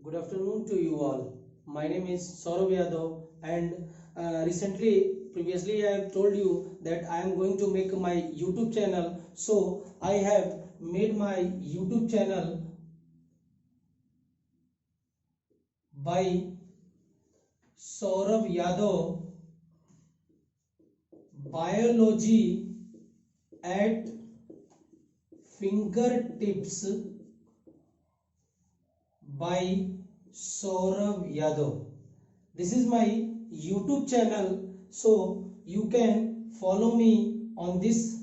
Good afternoon to you all. My name is Saurav Yadav, and previously, I have told you that I am going to make my YouTube channel. So I have made my YouTube channel by Saurav Yadav Biology at Fingertips by Saurav Yadav. This is my YouTube channel, so you can follow me on this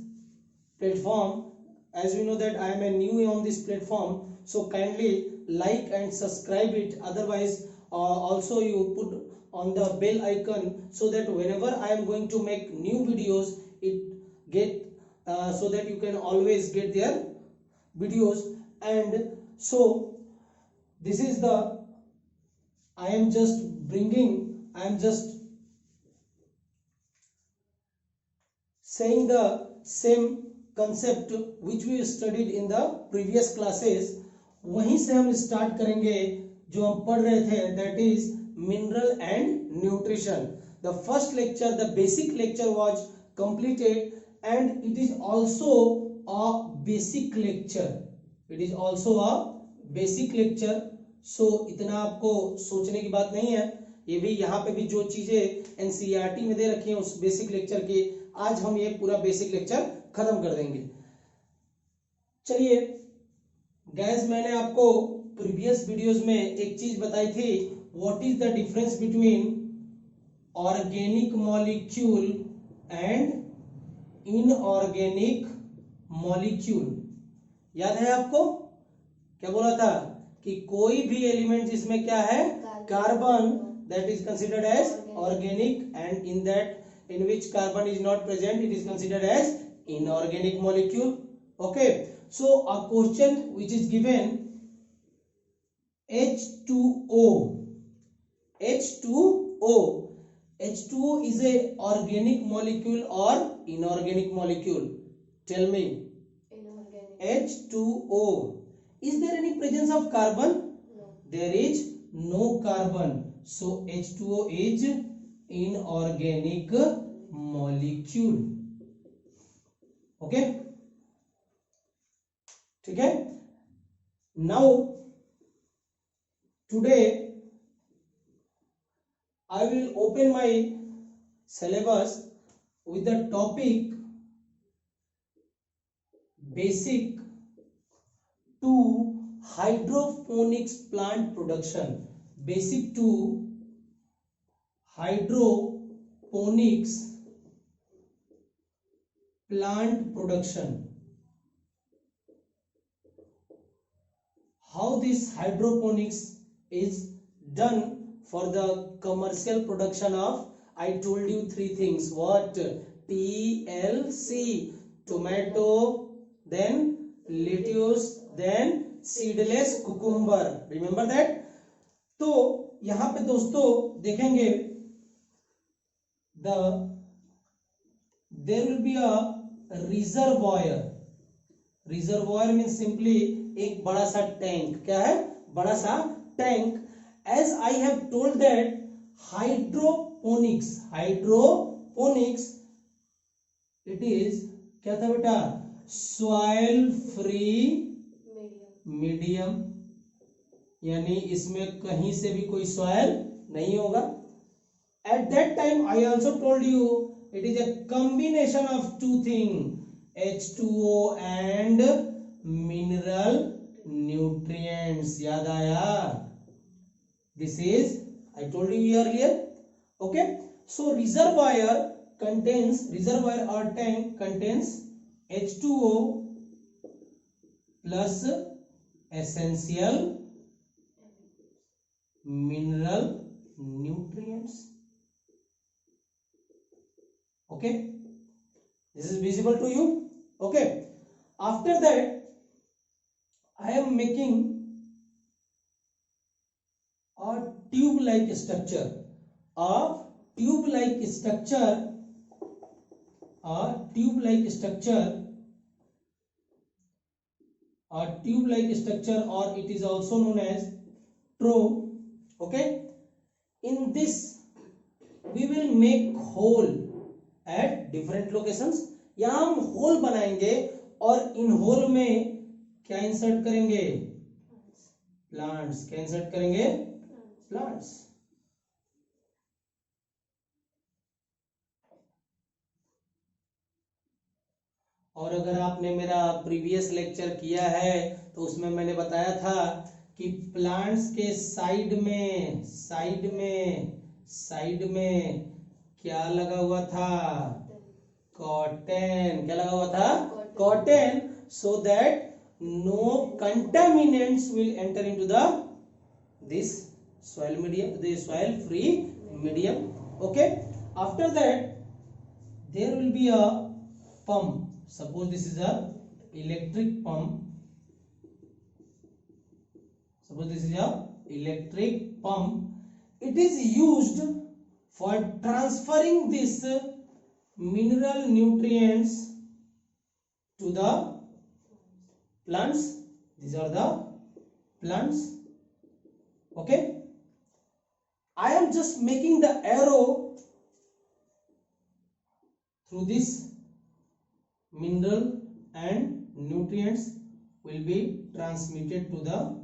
platform. As you know that I am a new on this platform, so kindly like and subscribe it. Otherwise, also you put on the bell icon so that whenever I am going to make new videos, it get so that you can always get their videos. And so this is the I am just saying the same concept which we studied in the previous classes. वहीं से हम start करेंगे जो हम पढ़ रहे थे, that is mineral and nutrition. The first lecture, the basic lecture was completed, and it is also a basic lecture. It is also a basic lecture. सो इतना आपको सोचने की बात नहीं है. ये भी यहाँ पे भी जो चीजें एनसीईआरटी में दे रखी हैं उस बेसिक लेक्चर के, आज हम ये पूरा बेसिक लेक्चर खत्म कर देंगे. चलिए गैस, मैंने आपको प्रीवियस वीडियोस में एक चीज बताई थी, what is the difference between organic molecule and inorganic molecule. याद है आपको? क्या बोला था कि कोई भी एलिमेंट जिसमें क्या है, carbon, that is considered as organic, and in which carbon is not present, it is considered as inorganic molecule. Okay, so a question which is given, H2O. H2O is a organic molecule or inorganic molecule? Tell me. Inorganic. H2O. Is there any presence of carbon? No. There is no carbon. So H2O is inorganic molecule. Okay? ठीक है? Now today I will open my syllabus with the topic basic to hydroponics plant production. Basic to hydroponics plant production. How this hydroponics is done for the commercial production of, I told you three things. What? TLC, tomato, then lettuce, then seedless cucumber. Remember that? तो यहां पे दोस्तों देखेंगे, there will be a reservoir. Reservoir means simply एक बड़ा सा tank. क्या है? बड़ा सा tank. As I have told that hydroponics, it is क्या था बेटा? Soil free medium, यानी इसमें कहीं से भी कोई सॉइल नहीं होगा. At that time I also told you it is a combination of two things, H2O and mineral nutrients. याद आया? This is, I told you earlier. Okay, so reservoir or tank contains H2O plus essential mineral nutrients. Okay, this is visible to you. Okay, after that I am making a tube like structure. Or it is also known as true. Okay, in this we will make hole at different locations. यहां हम whole बनाएंगे और in whole में क्या insert करेंगे? Plants. क्या insert करेंगे? Plants. और अगर आपने मेरा प्रीवियस लेक्चर किया है तो उसमें मैंने बताया था कि प्लांट्स के साइड में क्या लगा हुआ था? कॉटन. क्या लगा हुआ था? Cotton. So that no contaminants will enter into this soil medium, the soil free medium. Okay, after that there will be a pump. Suppose this is a electric pump. Suppose this is a electric pump. It is used for transferring this mineral nutrients to the plants. These are the plants. Okay, I am just making the arrow through this mineral and nutrients will be transmitted to the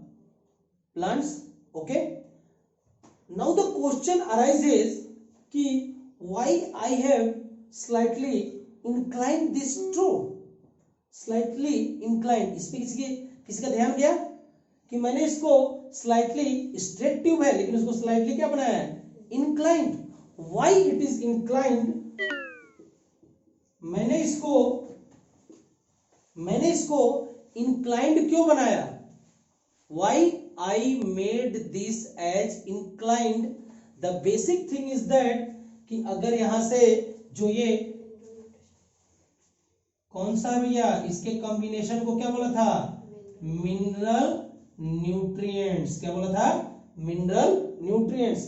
plants. Okay, now the question arises कि why I have slightly inclined this true. Slightly inclined, इस पे किसी का ध्यान गया कि मैंने इसको स्लाइटली स्ट्रेट ट्यूब है लेकिन उसको स्लाइटली क्या बनाया है? Inclined. Why it is inclined? मैंने इसको इंक्लाइंड क्यों बनाया? Why I made this as inclined? The basic thing is that कि अगर यहां से जो ये कौन सा भैया, इसके कॉम्बिनेशन को क्या बोला था? Mineral nutrients. क्या बोला था? Mineral nutrients.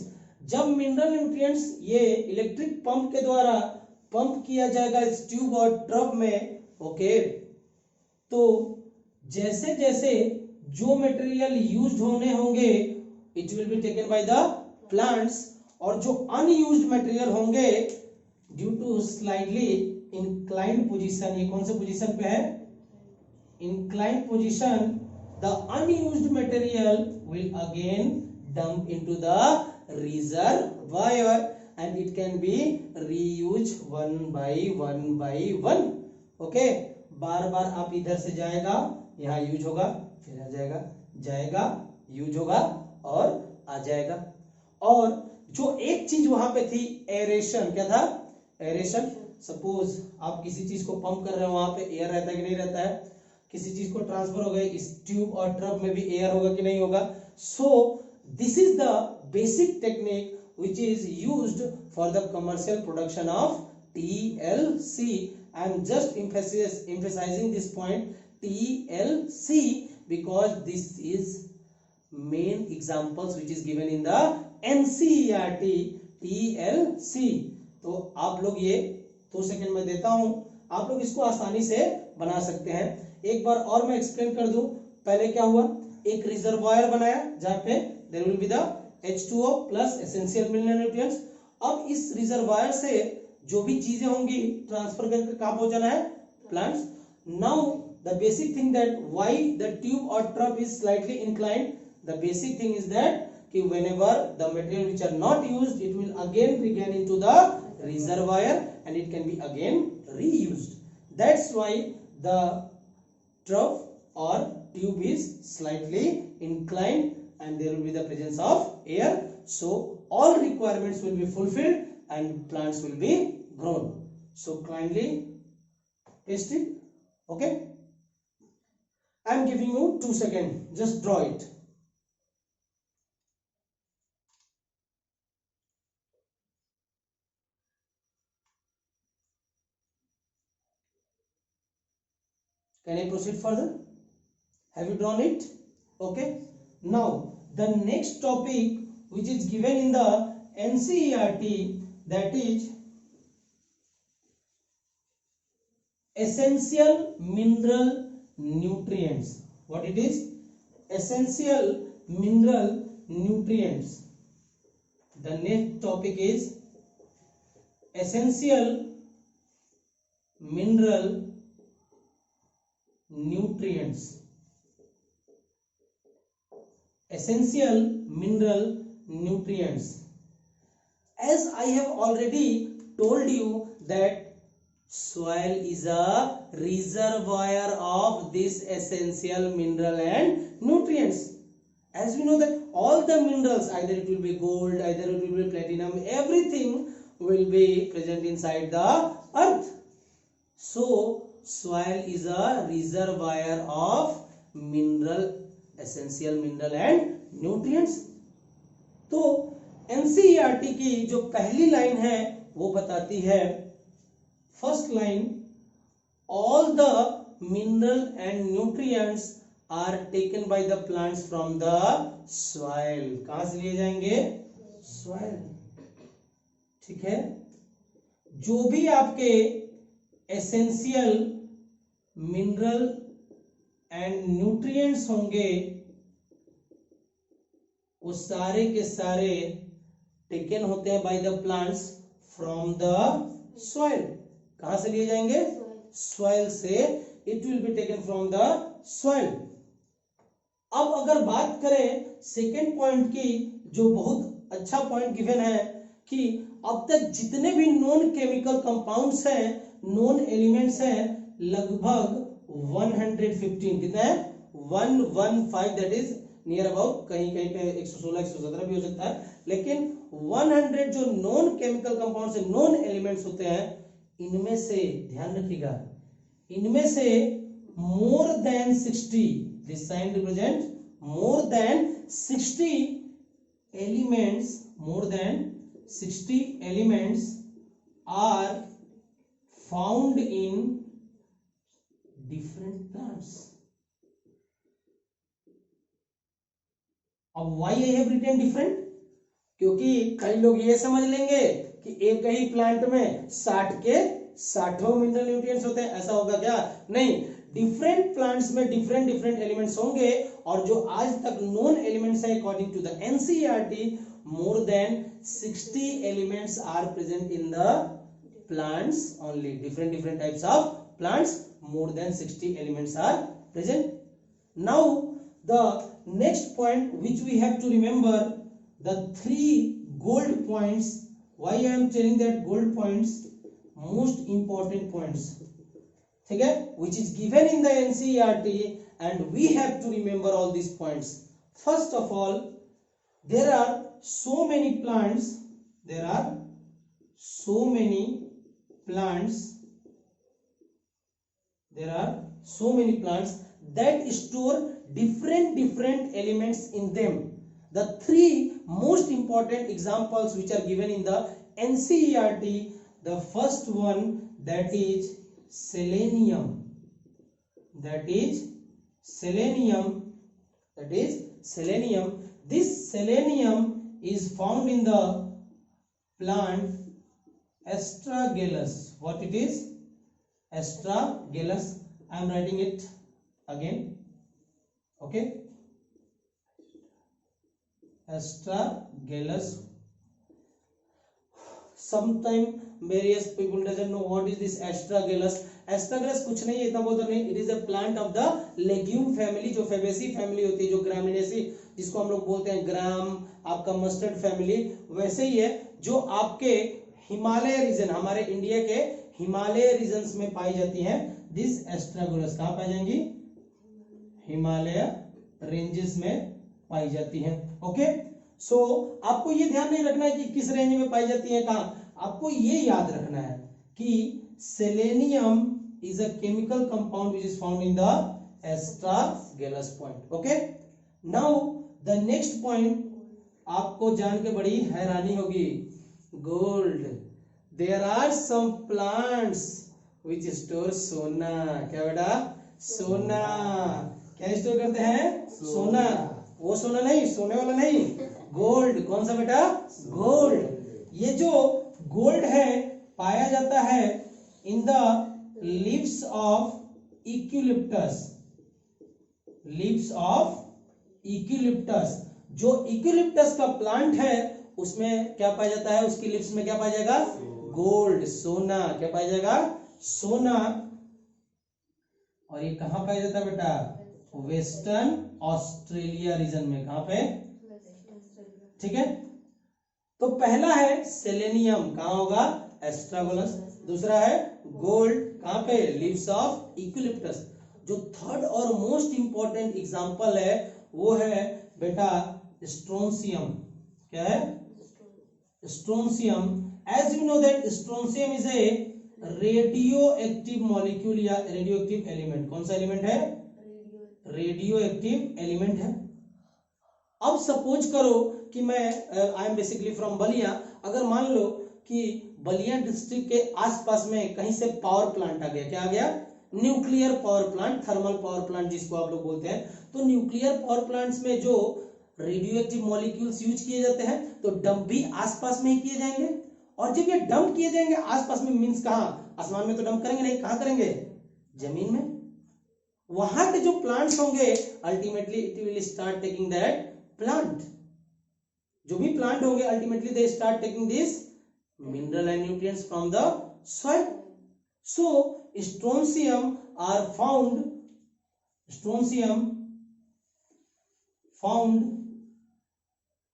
जब मिनरल न्यूट्रिएंट्स ये इलेक्ट्रिक पंप के द्वारा पंप किया जाएगा इस ट्यूब और ट्रब में. ओके, तो जैसे जैसे जो मटेरियल यूज्ड होने होंगे it will be taken by the plants, और जो अनयूज्ड मटेरियल होंगे due to slightly inclined position. ये कौन से पोजीशन पे है? Inclined position. The unused material will again dump into the reservoir and it can be reuse one by one. Okay, बार बार आप इधर से जाएगा, यहाँ यूज होगा, फिर आ जाएगा, यूज होगा और आ जाएगा. और जो एक चीज वहां पे थी एरेशन. क्या था? एरेशन. सपोज आप किसी चीज को पंप कर रहे हो, वहां पे एयर रहता है कि नहीं रहता है? किसी चीज को ट्रांसफर हो गए, इस ट्यूब और ट्रब में भी एयर होगा कि नहीं होगा? So this is the basic technique which is used for the commercial production of TLC. I am just emphasizing this point TLC because this is main examples which is given in the NCERT. TLC. तो आप लोग ये 2 second में देता हूं, आप लोग इसको आसानी से बना सकते हैं. एक बार और मैं एक्सप्लेन कर दूं. पहले क्या हुआ? एक रिजर्वायर बनाया जहां पे there will be the H2O plus essential mineral nutrients. अब इस रिजर्वायर से जो भी चीजें होंगी ट्रांसफर करके कहां पहुंचाना है? Plants. Now the basic thing that why the tube और trough is slightly inclined. The basic thing is that कि whenever the material which are not used it will again regain into the reservoir and it can be again reused. That's why the trub or tube is slightly inclined and there will be the presence of air, so all requirements will be fulfilled and plants will be grown. So kindly test it. Okay, I am giving you 2 seconds, just draw it. Can I proceed further? Have you drawn it? Okay, now the next topic which is given in the NCERT, that is essential mineral nutrients. What it is? Essential mineral nutrients. The next topic is essential mineral nutrients. Essential mineral nutrients. As I have already told you that soil is a reservoir of this essential mineral and nutrients. As we know that all the minerals, either it will be gold, either it will be platinum, everything will be present inside the earth. So soil is a reservoir of mineral, essential mineral and nutrients. तो NCERT की जो पहली line है वो बताती है, first line, all the mineral and nutrients are taken by the plants from the soil. कहां से लिए जाएंगे? सॉइल. ठीक है. जो भी आपके एसेंशियल मिनरल एंड न्यूट्रिएंट्स होंगे वो सारे के सारे टेकन होते हैं bye the plants from the soil. कहां से लिए जाएंगे? सॉइल से. It will be taken from the soil. अब अगर बात करें सेकेंड पॉइंट की, जो बहुत अच्छा पॉइंट गिवन है कि अब तक जितने भी नॉन केमिकल कंपाउंड्स हैं, नॉन एलिमेंट्स हैं, लगभग 115. कितना है? 115. दैट इज नियर अबाउट, कहीं कहीं पे 116 117 भी हो सकता है, लेकिन 100 जो नॉन केमिकल कंपाउंड्स है, नॉन एलिमेंट्स होते हैं, इनमें से ध्यान रखिएगा, इनमें से more than 60, this sign represent more than 60 elements, more than 60 elements are found in different plants. अब why I have written different? क्योंकि कई लोग ये समझ लेंगे कि एक ही प्लांट में 60 के 60 मिनरल न्यूट्रिएंट्स होते हैं. ऐसा होगा क्या? नहीं. डिफरेंट प्लांट्स में डिफरेंट डिफरेंट एलिमेंट्स होंगे, और जो आज तक नॉन एलिमेंट्स है according to the NCERT, more than 60 elements are present in the plants only. Different different types of plants, more than 60 elements are present. Now the next point which we have to remember, the 3 gold points. Why I am telling that gold points? Most important points, ठीक है, which is given in the NCERT, and we have to remember all these points. First of all, there are so many plants, there are so many plants, there are so many plants that store different elements in them. The 3 most important examples which are given in the NCERT, the first one, that is selenium. That is selenium. That is selenium. This selenium is found in the plant Astragalus. What it is? Astragalus. I am writing it again. Okay, Astragalus. Sometime various people doesn't know what is this Astragalus. Astragalus कुछ नहीं, इतना बहुत नहीं. It is a plant of the legume family, जो Fabaceae family होती है, जो ग्रामिनेसी जिसको हम लोग बोलते हैं, ग्राम, आपका मस्टर्ड फैमिली, वैसे ही है, जो आपके हिमालय रीजन, हमारे इंडिया के हिमालय रीजन्स में पाई जाती है. दिस Astragalus कहाँ पाई जाएंगी? हिमालय रेंजेस में पाई जाती है. ओके, सो आपको ये ध्यान नहीं रखना है कि किस रेंज में पाई जाती है, कहां. आपको ये याद रखना है कि selenium is a chemical compound which is found in the astragalus point. Okay, now the next point आपको जान के बड़ी हैरानी होगी. Gold. There are some plants which store सोना. क्या बेटा? सोना. क्या स्टोर करते हैं? सोना. वो सोना नहीं, सोने वाला नहीं, गोल्ड. कौन सा बेटा? गोल्ड. ये जो गोल्ड है पाया जाता है in the leaves of eucalyptus. Leaves of eucalyptus. जो इक्विलिप्टस का प्लांट है उसमें क्या पाया जाता है, उसकी लिप्स में क्या पाया जाएगा, गोल्ड, सोना। क्या पाया जाएगा, सोना। और ये कहां पाया जाता है बेटा, वेस्टर्न ऑस्ट्रेलिया रीजन में। कहां पे, ठीक है। तो पहला है सेलेनियम, कहां होगा, एस्ट्रागोनस। दूसरा है गोल्ड, कहां पे, लीव्स ऑफ इक्विलिप्टस। जो थर्ड और मोस्ट इंपॉर्टेंट एग्जांपल है वो है बेटा स्ट्रोंसियम। क्या है, strontium. As you know that strontium is a radioactive molecule या रेडियो एक्टिव एलिमेंट। कौन सा एलिमेंट है, रेडियो एक्टिव एलिमेंट है। अब सपोज करो कि मैं I am basically from Ballia, अगर मान लो कि बलिया डिस्ट्रिक्ट के आसपास में कहीं से पावर प्लांट आ गया। क्या आ गया, nuclear power plant, thermal power plant जिसको आप लोग बोलते हैं। तो न्यूक्लियर पावर प्लांट्स में जो रेडियो एक्टिव मॉलिक्यूल्स यूज किए जाते हैं तो डंप भी आसपास में ही किए जाएंगे। और जब ये डंप किए जाएंगे आसपास में, मींस कहां, आसमान में तो डंप करेंगे नहीं, कहां करेंगे, जमीन में। वहां के जो प्लांट्स होंगे ultimately it will start taking that plant. जो भी प्लांट होंगे ultimately they start taking this mineral and nutrients from the soil. So strontium are found, strontium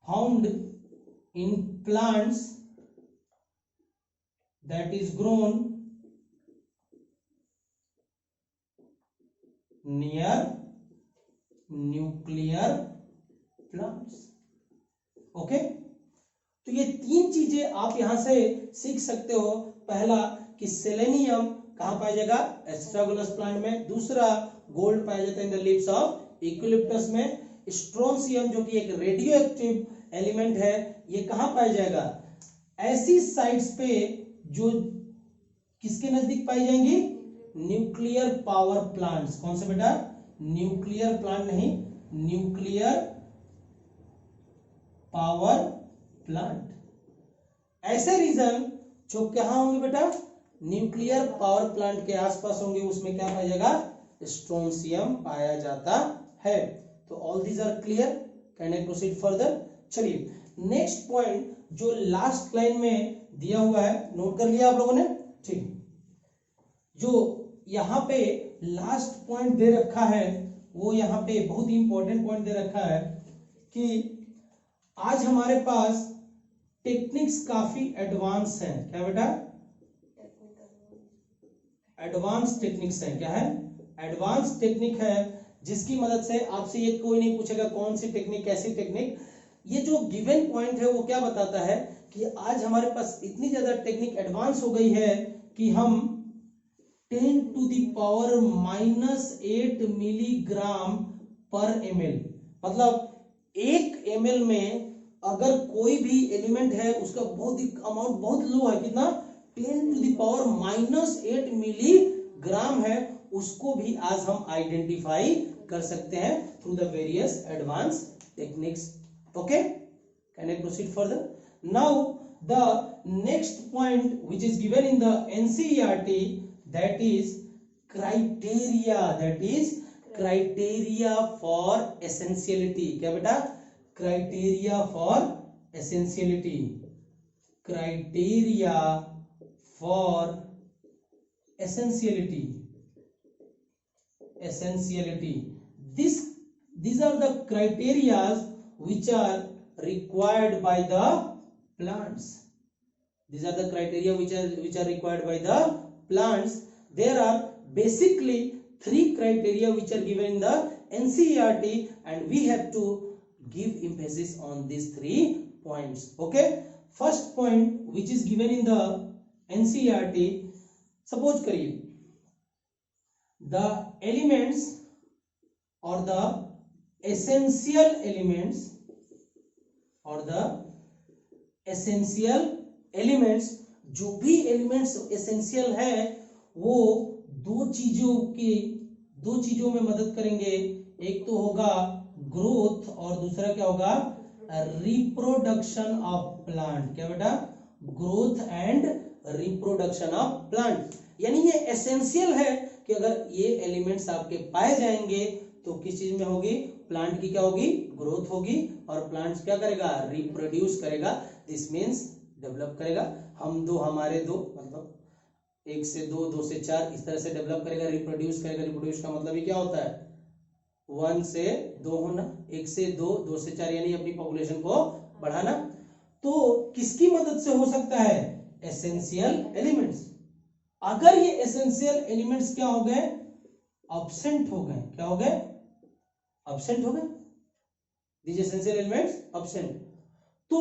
found in plants that is grown near nuclear plants। Okay, तो ये तीन चीजें आप यहां से सीख सकते हो। पहला कि सेलेनियम कहां पाया जाएगा, एस्ट्रागोनस प्लांट में। दूसरा, गोल्ड पाया जाता है इन द लीव्स ऑफ इक्विलिप्टस में। स्ट्रोंसियम जो कि एक रेडियो एक्टिव एलिमेंट है, ये कहां पाया जाएगा, ऐसी साइट्स पे जो किसके नजदीक पाई जाएंगी, न्यूक्लियर पावर प्लांट्स। कौन से बेटा, न्यूक्लियर प्लांट नहीं, न्यूक्लियर पावर प्लांट। ऐसे रीजन जो कहां होंगे बेटा, न्यूक्लियर पावर प्लांट के आसपास होंगे, उसमें क्या पाया जाएगा, स्ट्रोंसियम पाया जाता है। तो all these are clear, can I proceed further. चलिए नेक्स्ट पॉइंट जो लास्ट लाइन में दिया हुआ है, नोट कर लिया आप लोगों ने, ठीक। जो यहां पे लास्ट पॉइंट दे रखा है वो यहां पे बहुत ही इंपॉर्टेंट पॉइंट दे रखा है कि आज हमारे पास टेक्निक्स काफी एडवांस हैं। क्या बेटा, एडवांस टेक्निक्स है। क्या है, एडवांस टेक्निक है, जिसकी मदद से आपसे ये कोई नहीं पूछेगा कौन सी टेक्निक, कैसी टेक्निक। ये जो गिवन पॉइंट है वो क्या बताता है कि आज हमारे पास इतनी ज्यादा टेक्निक एडवांस हो गई है कि हम 10 to the power -8 मिलीग्राम पर ml, मतलब 1 ml में अगर कोई भी एलिमेंट है उसका बहुत ही अमाउंट बहुत लो है, कितना, 10 to the power -8 मिलीग्राम है, उसको भी आज हम आइडेंटिफाई कर सकते हैं through the various advance techniques. Okay, can I proceed further. Now the next point which is given in the NCERT, that is criteria, that is criteria for essentiality. क्या बेटा, criteria for essentiality, criteria for essentiality, essentiality. These are the criteria which are required by the plants. These are the criteria which are required by the plants. There are basically 3 criteria which are given in the NCERT, and we have to give emphasis on these 3 points. Okay, first point which is given in the NCERT, suppose करिए the elements और the essential elements, और the essential elements, जो भी elements essential है वो दो चीजों में मदद करेंगे। एक तो होगा ग्रोथ और दूसरा क्या होगा, रिप्रोडक्शन ऑफ प्लांट। क्या बेटा, growth and reproduction of plant. यानी ये एसेंशियल है कि अगर ये एलिमेंट्स आपके पाए जाएंगे तो किस चीज में होगी, प्लांट की क्या होगी, ग्रोथ होगी, और प्लांट्स क्या करेगा, रिप्रोड्यूस करेगा, दिस मीन्स डेवलप करेगा। हम दो, हमारे दो, मतलब 1 से 2, 2 से 4, इस तरह से डेवलप करेगा, रिप्रोड्यूस करेगा। रिप्रोड्यूस का मतलब ये क्या होता है, 1 से 2 होना, 1 से 2, 2 से 4, यानी अपनी पॉपुलेशन को बढ़ाना। तो किसकी मदद से हो सकता है, एसेंशियल एलिमेंट्स। अगर ये एसेंशियल एलिमेंट्स क्या हो गए, अब्सेंट हो गए, क्या हो गए, अब्सेंट हो गए, दीज एसेंशियल एलिमेंट्स अब्सेंट, तो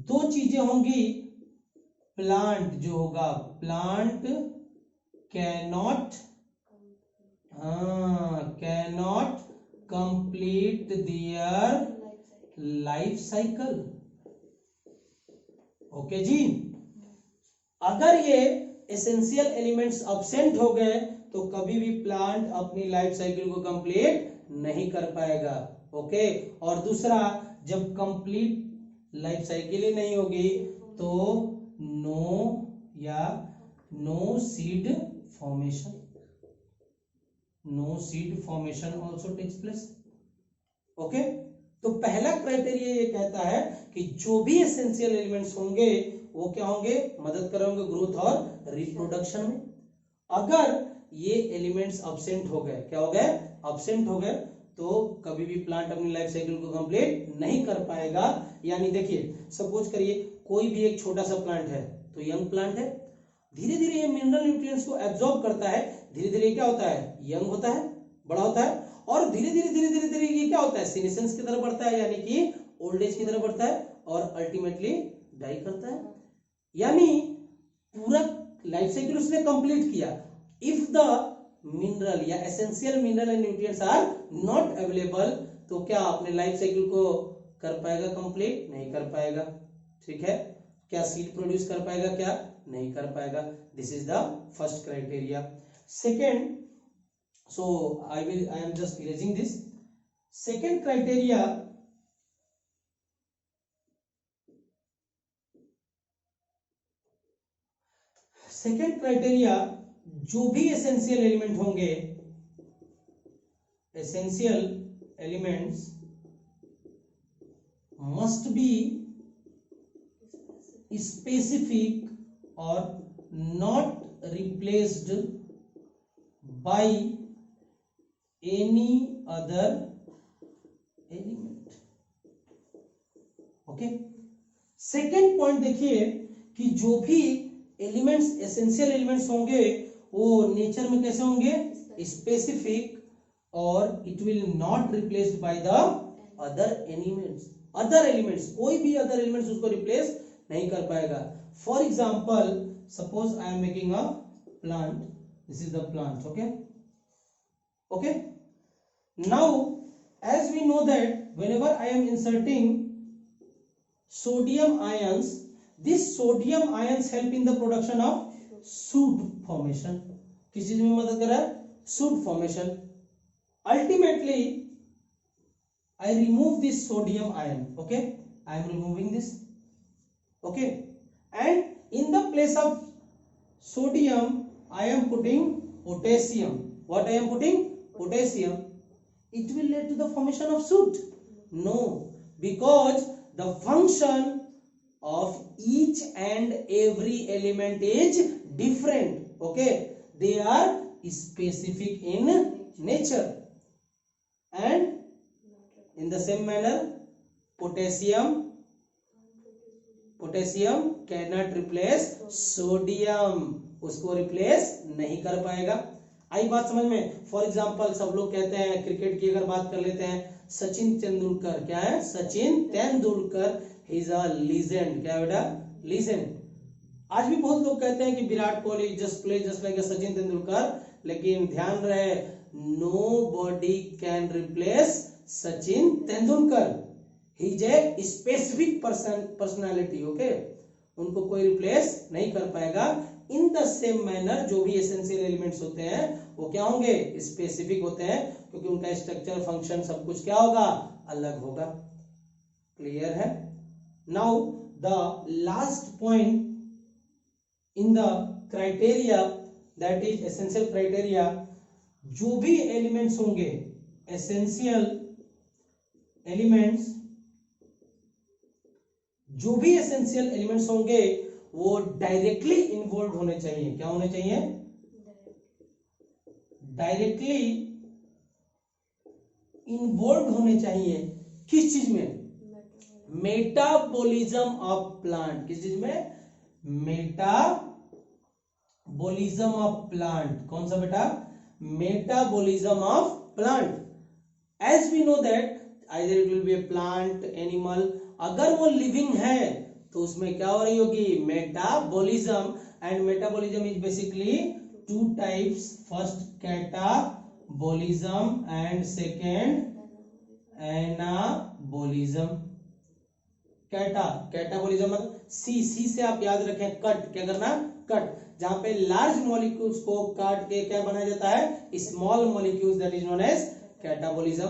दो चीजें होंगी, प्लांट जो होगा, plant cannot complete their life cycle. Okay जी, अगर ये एसेंशियल एलिमेंट्स अब्सेंट हो गए तो कभी भी प्लांट अपनी लाइफ साइकिल को कंप्लीट नहीं कर पाएगा। ओके, और दूसरा, जब कंप्लीट लाइफ साइकिल ही नहीं होगी तो no seed formation also takes place. Okay, तो पहला क्राइटेरिया ये कहता है कि जो भी एसेंशियल एलिमेंट्स होंगे वो क्या होंगे, मदद करेंगे ग्रोथ और रिप्रोडक्शन में। अगर ये एलिमेंट्स अब्सेंट हो गए, क्या हो गए, अब्सेंट हो गए, तो कभी भी प्लांट अपनी लाइफ साइकिल को कंप्लीट नहीं कर पाएगा। यानी देखिए, सपोज करिए कोई भी एक छोटा सा प्लांट है, तो यंग प्लांट है, धीरे धीरे ये मिनरल न्यूट्रिएंट्स को एब्जॉर्ब करता है, धीरे धीरे क्या होता है, यंग होता है, बड़ा होता है, और धीरे धीरे ये क्या होता है, सीनेसेंस की तरफ बढ़ता है, यानी कि ओल्ड एज की तरफ बढ़ता है, और अल्टीमेटली डाई करता है। यानी पूरा लाइफ साइकिल उसने कंप्लीट किया। इफ द मिनरल या essential mineral and nutrients are not available, तो क्या अपने लाइफ साइकिल को कर पाएगा कंप्लीट, नहीं कर पाएगा। ठीक है, क्या सीड प्रोड्यूस कर पाएगा, क्या नहीं कर पाएगा। This is the first criteria. Second, so I am just erasing this. Second criteria, जो भी एसेंशियल एलिमेंट होंगे, essential elements must be specific और not replaced by any other element. Okay, second point देखिए कि जो भी एलिमेंट्स, एसेंशियल एलिमेंट्स होंगे वो नेचर में कैसे होंगे, स्पेसिफिक, और it will not replaced by the other elements. Other elements, कोई भी अदर एलिमेंट्स उसको रिप्लेस नहीं कर पाएगा। For example, suppose I am making a plant, this is the plant. Okay, now as we know that whenever I am inserting sodium ions, this sodium ions help in the production of shoot formation। किस चीज में मदद कर रहा है, shoot formation। Ultimately I remove this sodium ion। Okay, I am removing this। Okay, and in the place of sodium I am putting potassium। What I am putting, potassium। It will lead to the formation of soot? No, because the function of each and every element is different. Okay, they are specific in nature, and in the same manner potassium cannot replace sodium, उसको replace नहीं कर पाएगा। आई बात समझ में। For example, सब लोग कहते हैं, क्रिकेट की अगर बात कर लेते हैं, सचिन तेंदुलकर, क्या है, Sachin Tendulkar, he is a legend. क्या बेटा, लीजेंड। आज भी बहुत लोग कहते हैं कि Virat Kohli just play just like Sachin Tendulkar, लेकिन ध्यान रहे, nobody can replace Sachin Tendulkar. He is a specific personality. Okay, उनको कोई रिप्लेस नहीं कर पाएगा। इन द सेम मैनर जो भी एसेंशियल एलिमेंट्स होते हैं वो क्या होंगे, स्पेसिफिक होते हैं, क्योंकि उनका स्ट्रक्चर, फंक्शन, सब कुछ क्या होगा, अलग होगा। क्लियर है। Now the last point in the criteria, that is essential criteria, जो भी एलिमेंट्स होंगे, एसेंशियल एलिमेंट्स जो भी एसेंशियल एलिमेंट्स होंगे वो डायरेक्टली इन्वॉल्व होने चाहिए। क्या होने चाहिए? डायरेक्टली इन्वॉल्व होने चाहिए। किस चीज में? Metabolism of plant. किस चीज में? Metabolism of plant. कौन सा बेटा? Metabolism of plant. As we know that either it will be a plant, animal, अगर वो लिविंग है तो उसमें क्या हो रही होगी? Metabolism. And metabolism is basically two types, first catabolism and second anabolism. Catabolism मतलब सी से आप याद रखें, कट। क्या करना? कट। जहां पे लार्ज मॉलिक्यूल्स को काट के क्या बनाया जाता है? Small molecules, that is known as catabolism.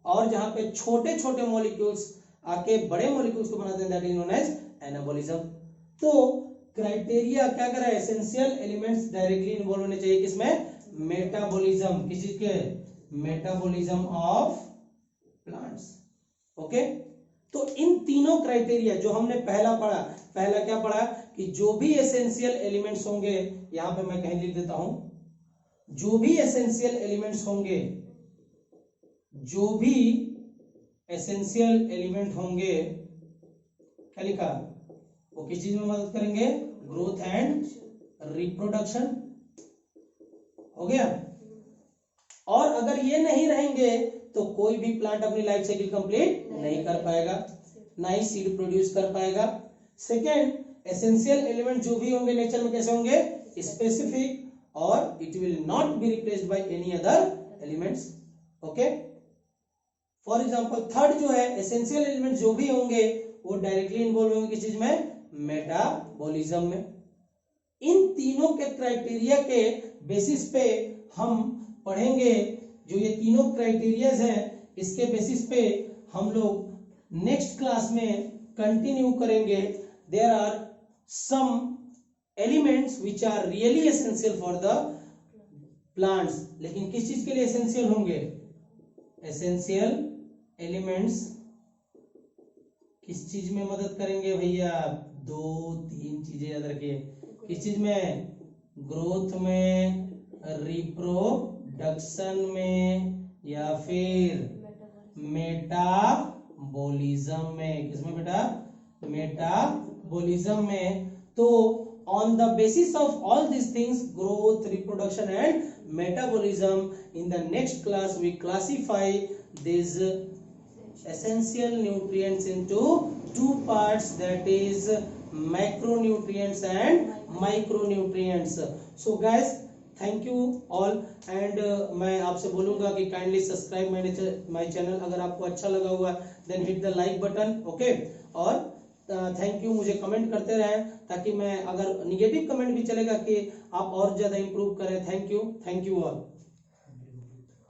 और जहां पे छोटे छोटे मॉलिक्यूल्स आके बड़े मॉलिक्यूल्स को बनाते हैं, that is known as anabolism. तो क्राइटेरिया क्या कर रहा है? एसेंशियल एलिमेंट्स डायरेक्टली इन्वॉल्व होने चाहिए किसमें? मेटाबॉलिज्म। किस चीज के? Metabolism of plants. ओके, तो इन तीनों क्राइटेरिया जो हमने पहला पढ़ा, पहला क्या पढ़ा कि जो भी एसेंशियल एलिमेंट्स होंगे, यहां पे मैं कहीं लिख देता हूं, जो भी एसेंशियल एलिमेंट्स होंगे, जो भी एसेंशियल एलिमेंट होंगे, क्या लिखा? वो किस चीज में मदद करेंगे? Growth and reproduction. हो गया। और अगर ये नहीं रहेंगे तो कोई भी प्लांट अपनी लाइफ साइकिल कंप्लीट नहीं कर पाएगा, ना ही सीड प्रोड्यूस कर पाएगा। सेकेंड, एसेंशियल एलिमेंट जो भी होंगे नेचर में कैसे होंगे? स्पेसिफिक, और it will not be replaced by any other elements. Okay, for example third जो है, एसेंशियल एलिमेंट जो भी होंगे वो डायरेक्टली इन्वॉल्व होंगे किस चीज में? मेटाबॉलिज्म में। इन तीनों के क्राइटेरिया के बेसिस पे हम पढ़ेंगे, जो ये तीनों क्राइटेरियाज हैं, इसके बेसिस पे हम लोग नेक्स्ट क्लास में कंटिन्यू करेंगे। There are some elements which are really essential for the plants. लेकिन किस चीज के लिए एसेंशियल होंगे? एसेंशियल एलिमेंट्स किस चीज में मदद करेंगे भैया? 2-3 चीजें याद रखिए। किस चीज में? ग्रोथ में, रिप्रोडक्शन में, या फिर मेटाबॉलिज्म में। किसमें बेटा? मेटाबॉलिज्म में। तो on the basis of all these things, growth, reproduction and metabolism, in the next class we classify these essential nutrients into two parts, that is macronutrients and micronutrients. So guys, thank you all, and मैं आपसे बोलूंगा कि kindly subscribe my channel। अगर आपको अच्छा लगा हुआ then hit the like button, okay? और थैंक यू। मुझे कमेंट करते रहें, ताकि मैं, अगर निगेटिव कमेंट भी चलेगा, कि आप और ज्यादा इंप्रूव करें। Thank you all.